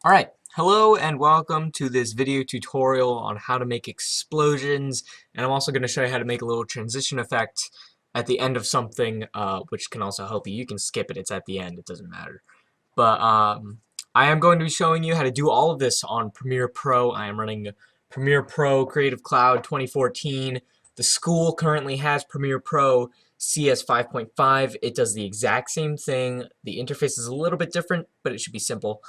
Alright, hello and welcome to this video tutorial on how to make explosions, and I'm also going to show you how to make a little transition effect at the end of something, which can also help you. You can skip it, it's at the end, it doesn't matter. But I am going to be showing you how to do all of this on Premiere Pro. I am running Premiere Pro Creative Cloud 2014. The school currently has Premiere Pro CS 5.5. It does the exact same thing. The interface is a little bit different, but it should be simple.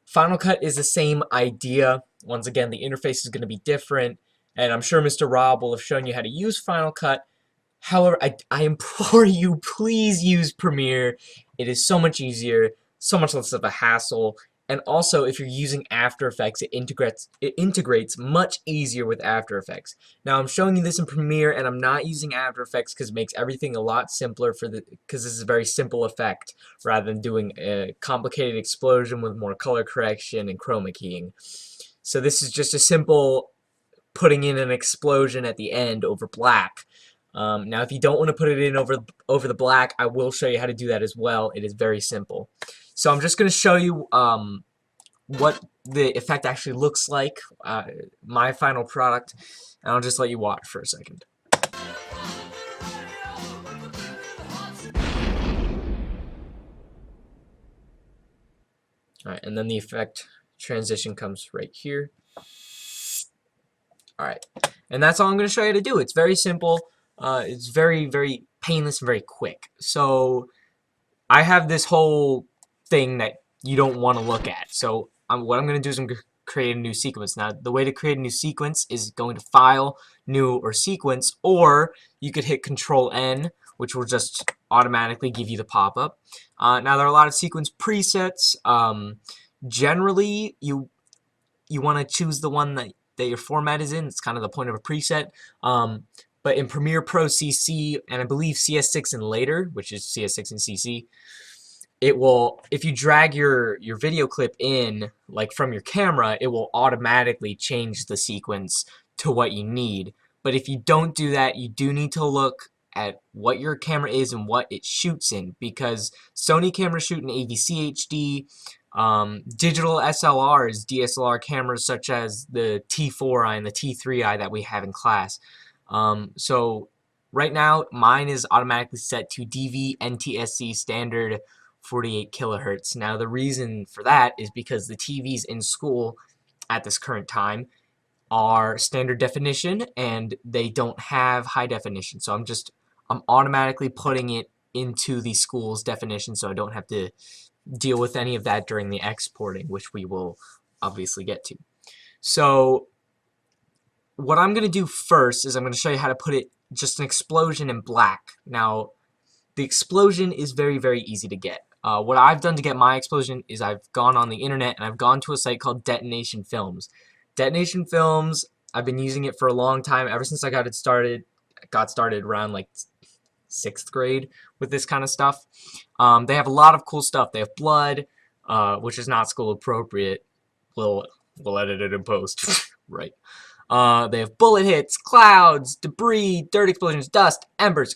Final Cut is the same idea. Once again, the interface is going to be different, and I'm sure Mr. Rob will have shown you how to use Final Cut. However, I implore you, please use Premiere. It is so much easier, so much less of a hassle, and also if you're using After Effects, it integrates much easier with After Effects. Now I'm showing you this in Premiere, and I'm not using After Effects because it makes everything a lot simpler because this is a very simple effect rather than doing a complicated explosion with more color correction and chroma keying. So this is just a simple putting in an explosion at the end over black. Now if you don't want to put it in over the black, I will show you how to do that as well. It is very simple. So I'm just going to show you what the effect actually looks like, my final product, and I'll just let you watch for a second. Alright, and then the effect transition comes right here. Alright, and that's all I'm going to show you how to do. It's very simple. It's very, very painless and very quick. So I have this whole thing that you don't want to look at. So what I'm going to do is I'm going to create a new sequence. Now, the way to create a new sequence is going to File, New, or Sequence, or you could hit Control-N, which will just automatically give you the pop-up. Now, there are a lot of sequence presets. Generally, you want to choose the one that your format is in. It's kind of the point of a preset. But in Premiere Pro CC, and I believe CS6 and later, which is CS6 and CC, it will, if you drag your video clip in, like from your camera, it will automatically change the sequence to what you need. But if you don't do that, you do need to look at what your camera is and what it shoots in, because Sony cameras shoot in AVC HD, digital SLRs, DSLR cameras such as the T4i and the T3i that we have in class. So right now mine is automatically set to DV NTSC standard 48 kilohertz. Now the reason for that is because the TVs in school at this current time are standard definition and they don't have high definition. So I'm automatically putting it into the school's definition, so I don't have to deal with any of that during the exporting, which we will obviously get to. So what I'm going to do first is I'm going to show you how to put it just an explosion in black. Now the explosion is very, very easy to get. What I've done to get my explosion is I've gone on the internet and I've gone to a site called Detonation Films. Detonation Films, I've been using it for a long time, ever since I got started around like 6th grade with this kind of stuff. They have a lot of cool stuff. They have blood, which is not school appropriate. We'll edit it in post. Right. They have bullet hits, clouds, debris, dirt explosions, dust, embers,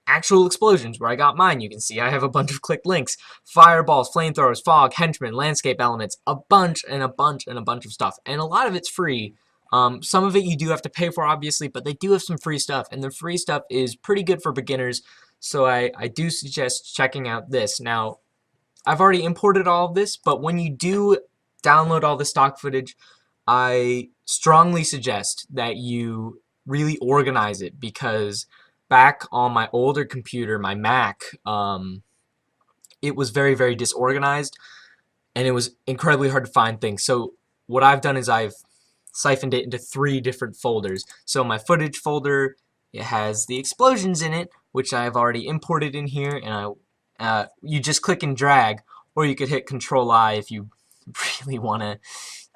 actual explosions, where I got mine. You can see I have a bunch of clicked links, fireballs, flamethrowers, fog, henchmen, landscape elements, a bunch of stuff. And a lot of it's free. Some of it you do have to pay for, obviously, but they do have some free stuff, and the free stuff is pretty good for beginners, so I do suggest checking out this. Now, I've already imported all of this, but when you do download all the stock footage, I strongly suggest that you really organize it, because back on my older computer, my Mac, it was very, very disorganized, and it was incredibly hard to find things. So what I've done is I've siphoned it into 3 different folders. So my footage folder, it has the explosions in it, which I've already imported in here, and you just click and drag, or you could hit Control-I if you really want to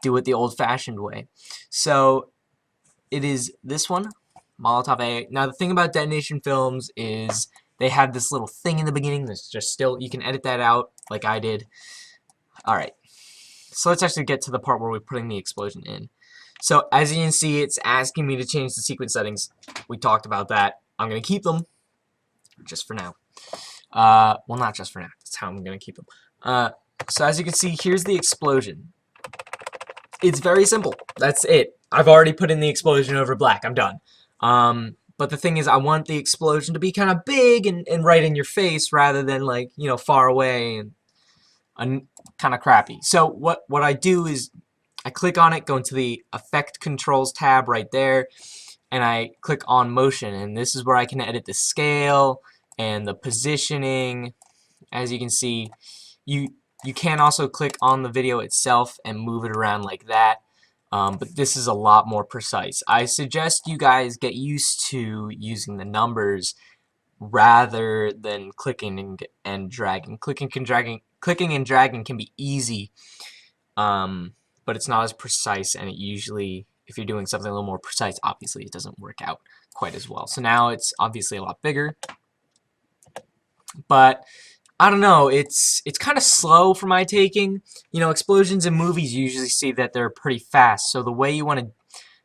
do it the old-fashioned way. So it is this one, Molotov A. Now the thing about Detonation Films is they have this little thing in the beginning that's just still, you can edit that out like I did. Alright, so let's actually get to the part where we're putting the explosion in. So as you can see, it's asking me to change the sequence settings. We talked about that. I'm going to keep them just for now. Well, not just for now. That's how I'm going to keep them. So as you can see, here's the explosion. it's very simple. That's it. I've already put in the explosion over black. I'm done. But the thing is, I want the explosion to be kind of big and right in your face rather than like, you know, far away and kind of crappy. So what I do is I click on it, go into the Effect Controls tab right there, and I click on Motion, and this is where I can edit the scale and the positioning. As you can see, you can also click on the video itself and move it around like that. But this is a lot more precise. I suggest you guys get used to using the numbers rather than clicking and dragging. Clicking and dragging can be easy, but it's not as precise, and it usually, if you're doing something a little more precise, obviously it doesn't work out quite as well. So now it's obviously a lot bigger, but I don't know, it's kind of slow for my taking. You know, explosions in movies usually see that they're pretty fast. So the way you want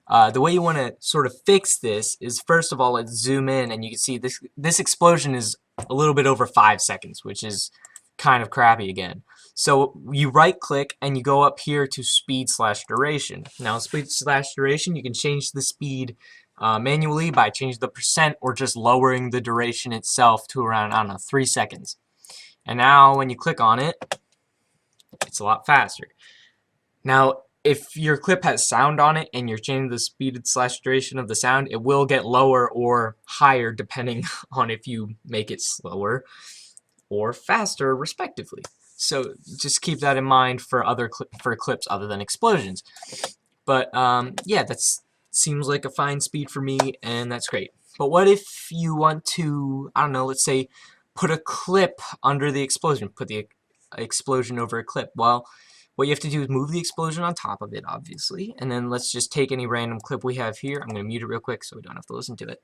to sort of fix this is, first of all, let's zoom in, and you can see this explosion is a little bit over 5 seconds, which is kind of crappy again. So you right click and you go up here to speed/duration. Now speed/duration, you can change the speed manually by changing the percent or just lowering the duration itself to around, I don't know, 3 seconds. And now when you click on it, it's a lot faster. Now if your clip has sound on it and you're changing the speed/duration of the sound, it will get lower or higher depending on if you make it slower or faster respectively. So just keep that in mind for clips other than explosions. But yeah, that seems like a fine speed for me, and that's great. But what if you want to, I don't know, let's say put a clip under the explosion, put the explosion over a clip? Well, what you have to do is move the explosion on top of it, obviously, and then let's just take any random clip we have here. I'm going to mute it real quick so we don't have to listen to it.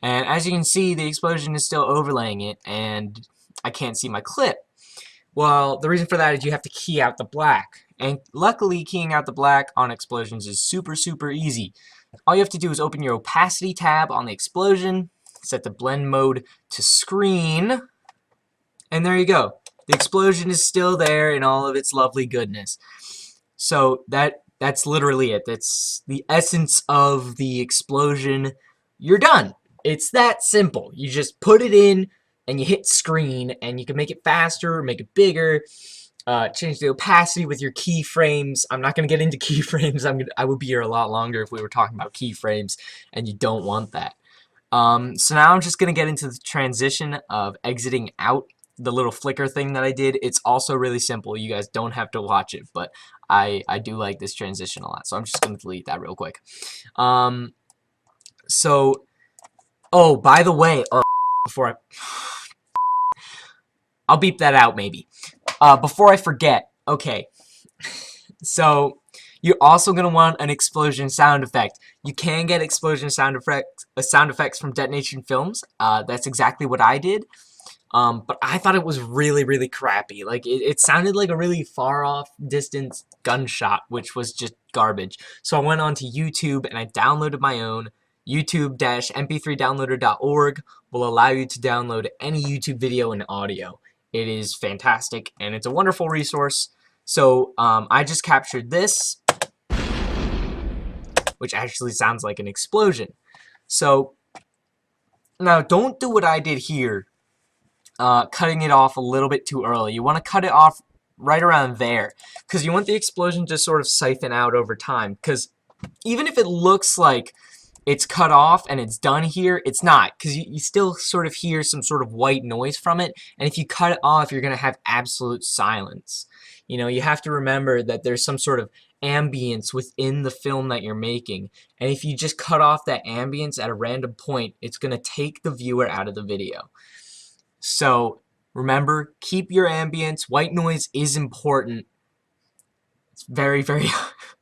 And as you can see, the explosion is still overlaying it, and I can't see my clip. Well, the reason for that is you have to key out the black. And luckily, keying out the black on explosions is super, super easy. All you have to do is open your opacity tab on the explosion, set the blend mode to screen, and there you go. The explosion is still there in all of its lovely goodness. So that's literally it. That's the essence of the explosion. You're done. It's that simple. You just put it in and you hit screen, and you can make it faster, make it bigger, change the opacity with your keyframes. I'm not going to get into keyframes. I would be here a lot longer if we were talking about keyframes, and you don't want that. So now I'm just going to get into the transition of exiting out the little flicker thing that I did. It's also really simple. You guys don't have to watch it, but I do like this transition a lot, so I'm just going to delete that real quick. So, oh, by the way, before I'll beep that out maybe. Before I forget, okay, so you're also going to want an explosion sound effect. You can get explosion sound effects from Detonation Films. That's exactly what I did. But I thought it was really, really crappy. Like, it sounded like a really far-off distance gunshot, which was just garbage. So I went onto YouTube and I downloaded my own. YouTube-mp3downloader.org will allow you to download any YouTube video and audio. It is fantastic, and it's a wonderful resource. So I just captured this, which actually sounds like an explosion. So now don't do what I did here, cutting it off a little bit too early. You want to cut it off right around there, because you want the explosion to sort of siphon out over time. Because even if it looks like it's cut off and it's done here, it's not, because you still sort of hear some sort of white noise from it, and if you cut it off, you're going to have absolute silence. You know, you have to remember that there's some sort of ambience within the film that you're making, and if you just cut off that ambience at a random point, it's going to take the viewer out of the video. So remember, keep your ambience. White noise is important. It's very, very,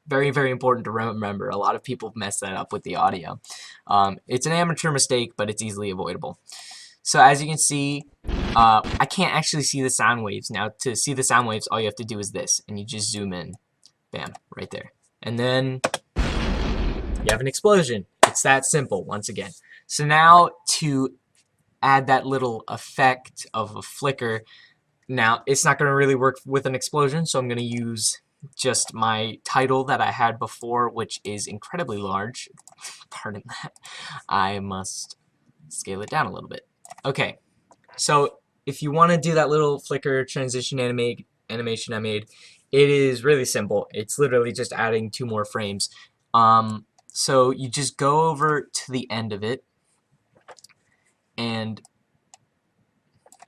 very, very important to remember. A lot of people mess that up with the audio. It's an amateur mistake, but it's easily avoidable. So as you can see, I can't actually see the sound waves. Now, to see the sound waves, all you have to do is this, and you just zoom in. Bam, right there. And then you have an explosion. It's that simple, once again. So now to add that little effect of a flicker, now it's not going to really work with an explosion, so I'm going to use just my title that I had before, which is incredibly large. Pardon that. I must scale it down a little bit. Okay, so if you want to do that little flicker transition animation I made, it is really simple. It's literally just adding 2 more frames. So you just go over to the end of it and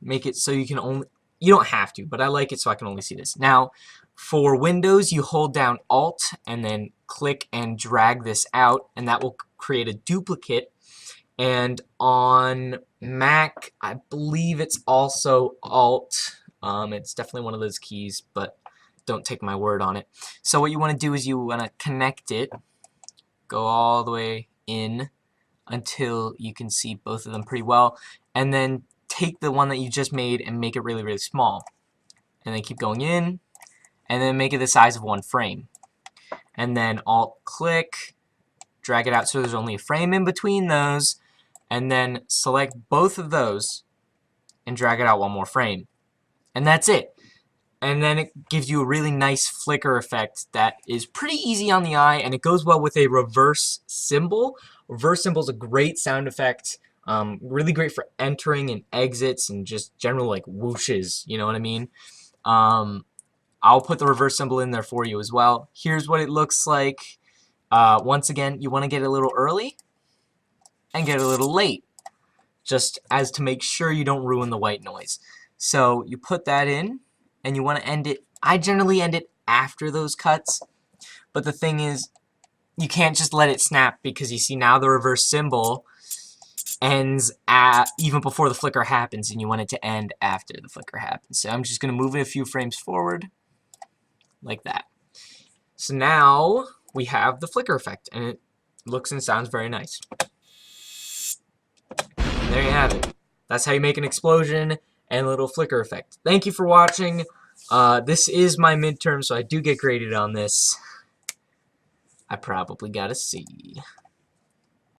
make it so you can only, you don't have to, but I like it so I can only see this. Now, for Windows, you hold down Alt and then click and drag this out, and that will create a duplicate. And on Mac, I believe it's also Alt. It's definitely one of those keys, but don't take my word on it. So what you want to do is you want to connect it, go all the way in until you can see both of them pretty well, and then take the one that you just made and make it really, really small. And then keep going in, and then make it the size of 1 frame. And then Alt-click, drag it out so there's only a frame in between those, and then select both of those and drag it out 1 more frame. And that's it. And then it gives you a really nice flicker effect that is pretty easy on the eye, and it goes well with a reverse cymbal. Reverse cymbal is a great sound effect, really great for entering and exits and just general like whooshes, you know what I mean? I'll put the reverse cymbal in there for you as well. Here's what it looks like. Once again, you want to get a little early and get a little late, just as to make sure you don't ruin the white noise. So you put that in, and you want to end it. I generally end it after those cuts, but the thing is, you can't just let it snap, because you see now the reverse cymbal ends at even before the flicker happens, and you want it to end after the flicker happens. So I'm just going to move it a few frames forward, like that. So now we have the flicker effect, and it looks and sounds very nice. And there you have it. That's how you make an explosion and a little flicker effect. Thank you for watching. This is my midterm, so I do get graded on this. I probably got a C.